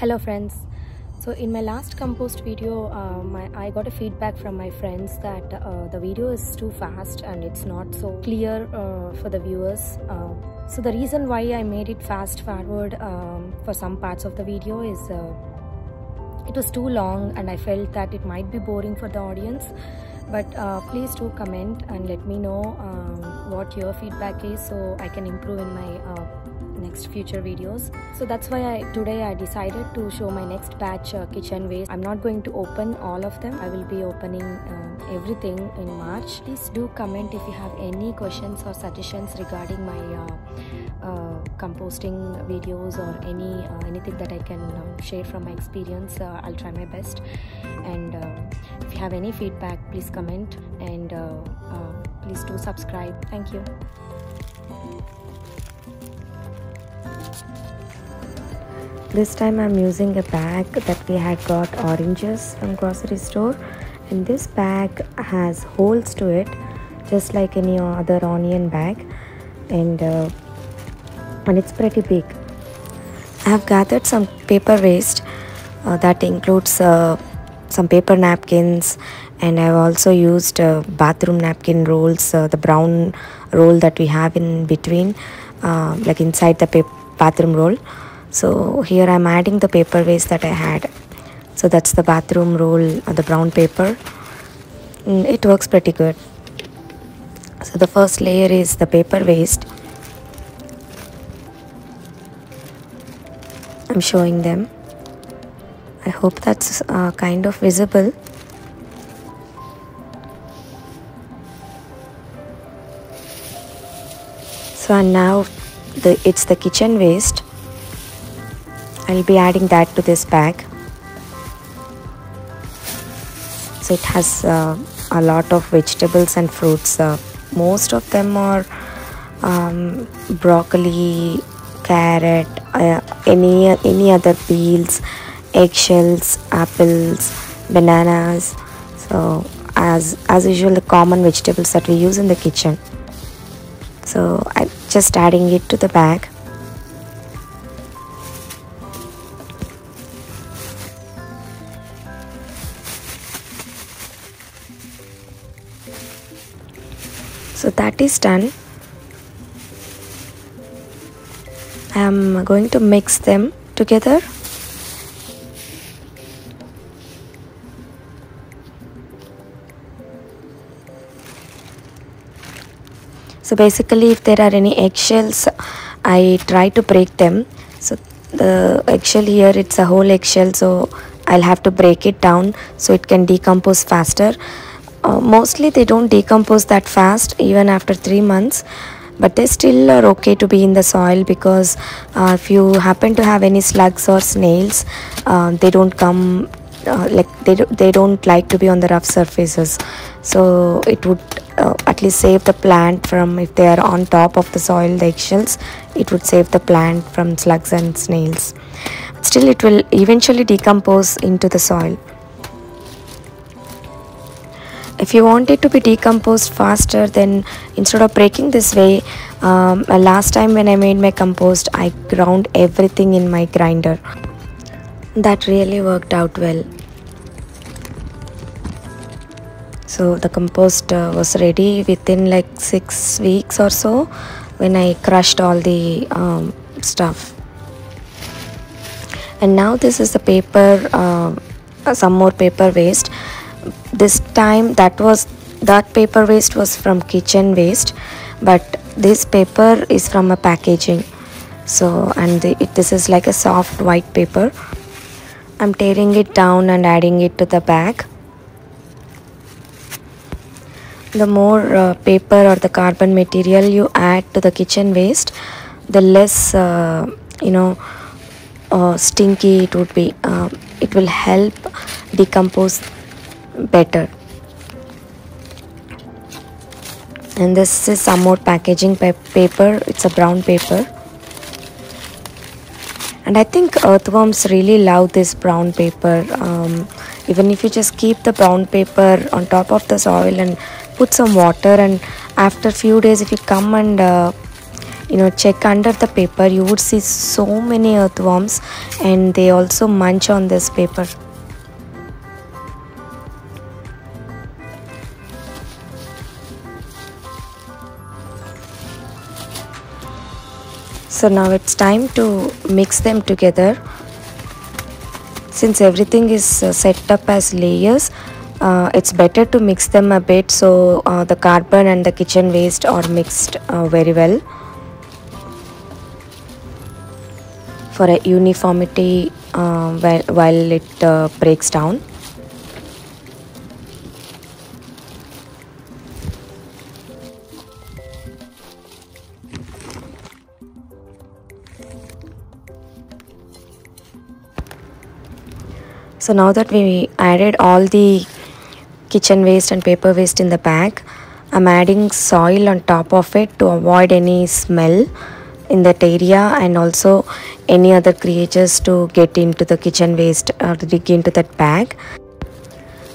Hello friends. So in my last compost video, I got a feedback from my friends that the video is too fast and it's not so clear for the viewers. So the reason why I made it fast forward for some parts of the video is it was too long and I felt that it might be boring for the audience. But please do comment and let me know what your feedback is so I can improve in my next future videos. So that's why today I decided to show my next batch kitchen waste. I'm not going to open all of them. I will be opening everything in March. Please do comment if you have any questions or suggestions regarding my composting videos or anything that I can share from my experience. I'll try my best, and if you have any feedback, please comment, and please do subscribe. Thank you. This time I'm using a bag that we had got oranges from grocery store, and this bag has holes to it just like any other onion bag, and it's pretty big. I have gathered some paper waste that includes some paper napkins, and I've also used bathroom napkin rolls, the brown roll that we have in between, like inside the bathroom roll. So here I'm adding the paper waste that I had. So that's the bathroom roll, the brown paper. It works pretty good. So the first layer is the paper waste. I'm showing them. I hope that's kind of visible. So and now it's the kitchen waste. I'll be adding that to this bag. So it has a lot of vegetables and fruits. Most of them are broccoli, carrot, any other peels, eggshells, apples, bananas. So as usual, the common vegetables that we use in the kitchen. So I'm just adding it to the bag. So that is done. I am going to mix them together. So basically, if there are any eggshells, I try to break them. So the eggshell here, it's a whole eggshell, so I'll have to break it down so it can decompose faster. Mostly they don't decompose that fast even after 3 months, but they still are okay to be in the soil, because if you happen to have any slugs or snails, they don't come they don't like to be on the rough surfaces. So it would at least save the plant from, if they are on top of the soil, the eggshells, it would save the plant from slugs and snails. Still, it will eventually decompose into the soil. If you want it to be decomposed faster, then instead of breaking this way, last time when I made my compost, I ground everything in my grinder. That really worked out well. So the compost was ready within like 6 weeks or so when I crushed all the stuff. And now this is the paper, some more paper waste. This time that paper waste was from kitchen waste, but this paper is from a packaging. So this is like a soft white paper. I'm tearing it down and adding it to the bag. The more paper or the carbon material you add to the kitchen waste, the less stinky it would be. It will help decompose better. And this is some more packaging paper. It's a brown paper, and I think earthworms really love this brown paper. Even if you just keep the brown paper on top of the soil and put some water, and after few days if you come and check under the paper, you would see so many earthworms, and they also munch on this paper. So now it's time to mix them together. Since everything is set up as layers, it's better to mix them a bit, so the carbon and the kitchen waste are mixed very well for a uniformity while it breaks down. So now that we added all the kitchen waste and paper waste in the bag, I'm adding soil on top of it to avoid any smell in that area, and also any other creatures to get into the kitchen waste or dig into that bag.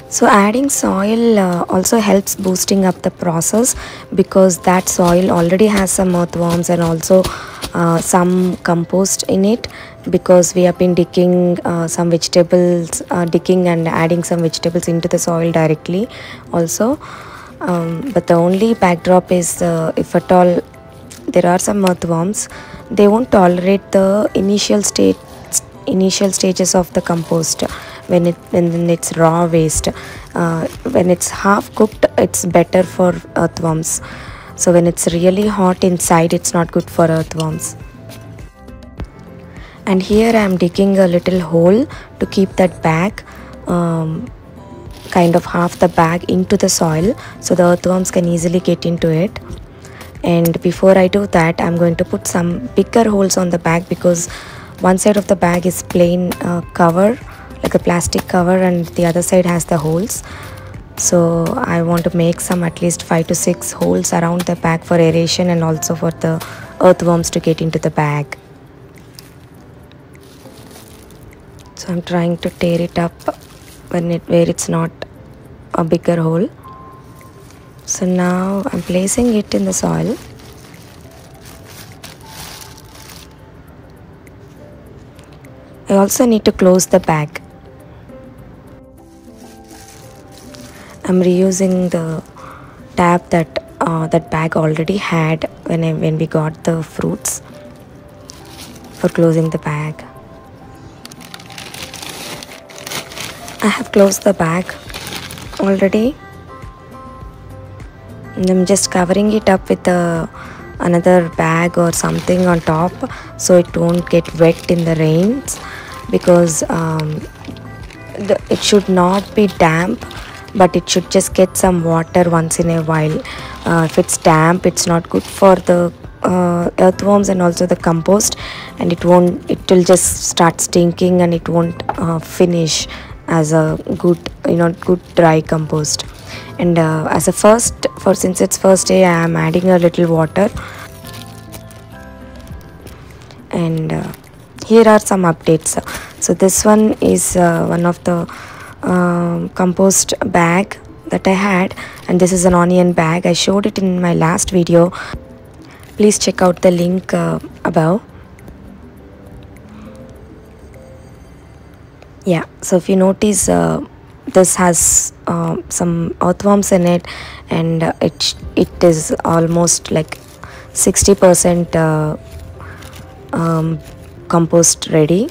So adding soil also helps boosting up the process, because that soil already has some earthworms and also some compost in it, because we have been digging some vegetables, digging and adding some vegetables into the soil directly also. But the only backdrop is if at all there are some earthworms, they won't tolerate the initial stages of the compost when it's raw waste. When it's half cooked, it's better for earthworms. So when it's really hot inside, it's not good for earthworms. And here I am digging a little hole to keep that bag, kind of half the bag into the soil, so the earthworms can easily get into it. And before I do that, I'm going to put some bigger holes on the bag, because one side of the bag is plain cover, like a plastic cover, and the other side has the holes. So I want to make some at least 5 to 6 holes around the bag for aeration, and also for the earthworms to get into the bag. So I'm trying to tear it up where it's not a bigger hole. So now I'm placing it in the soil. I also need to close the bag. I'm reusing the tab that bag already had when we got the fruits for closing the bag. I have closed the bag already, and I'm just covering it up with another bag or something on top, so it won't get wet in the rains, because it should not be damp, but it should just get some water once in a while. If it's damp, it's not good for the earthworms and also the compost, and it will just start stinking, and it won't finish as a good dry compost. And since it's first day, I am adding a little water. And here are some updates. So this one is one of the compost bag that I had, and this is an onion bag. I showed it in my last video. Please check out the link above. Yeah, so if you notice, this has some earthworms in it, and it is almost like 60% compost ready.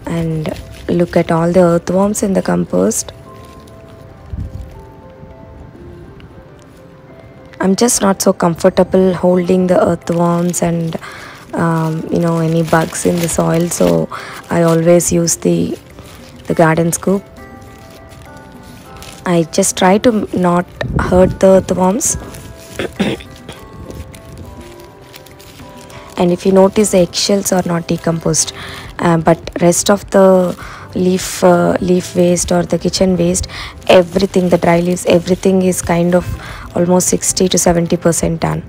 And look at all the earthworms in the compost. I'm just not so comfortable holding the earthworms and any bugs in the soil, so I always use the garden scoop. I just try to not hurt the earthworms. And if you notice, the eggshells are not decomposed, but rest of the leaf waste or the kitchen waste, everything, the dry leaves, everything is kind of almost 60 to 70% done.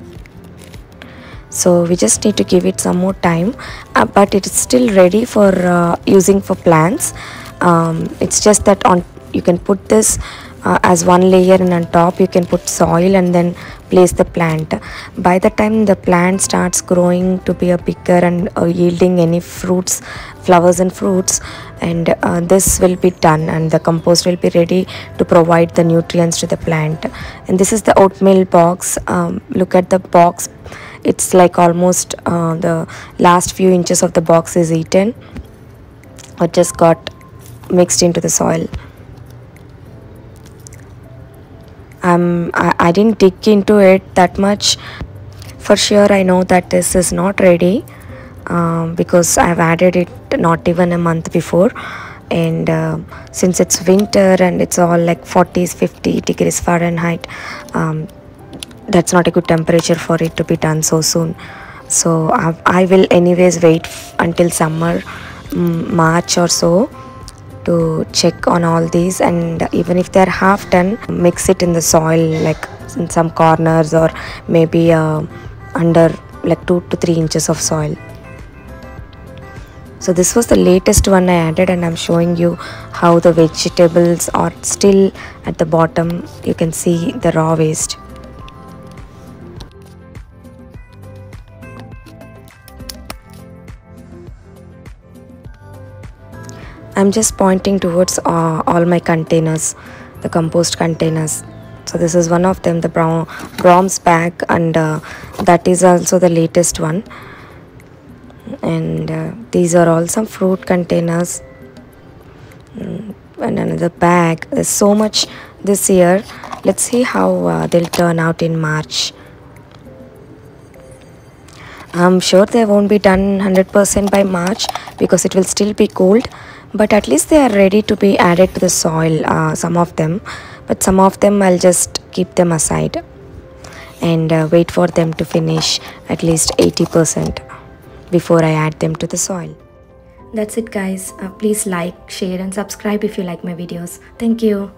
So we just need to give it some more time, but it is still ready for using for plants. It's just that you can put this as one layer, and on top you can put soil and then place the plant. By the time the plant starts growing to be a bigger and yielding any fruits, flowers and fruits, and this will be done, and the compost will be ready to provide the nutrients to the plant. And this is the oatmeal box. Look at the box, it's like almost the last few inches of the box is eaten or just got mixed into the soil. I didn't dig into it that much. For sure I know that this is not ready because I've added it not even a month before, and since it's winter and it's all like 40s 50 degrees Fahrenheit, that's not a good temperature for it to be done so soon. So I will anyways wait until summer, March or so, to check on all these, and even if they're half done, mix it in the soil like in some corners, or maybe under like 2 to 3 inches of soil. So this was the latest one I added, and I'm showing you how the vegetables are still at the bottom. You can see the raw waste. I'm just pointing towards all my containers, the compost containers. So this is one of them, the bronze bag, and that is also the latest one. And these are all some fruit containers, and another bag. There's so much this year. Let's see how they'll turn out in March. I'm sure they won't be done 100% by March because it will still be cold, but at least they are ready to be added to the soil, some of them. But some of them I'll just keep them aside and wait for them to finish at least 80% before I add them to the soil. That's it guys. Please like, share and subscribe if you like my videos. Thank you.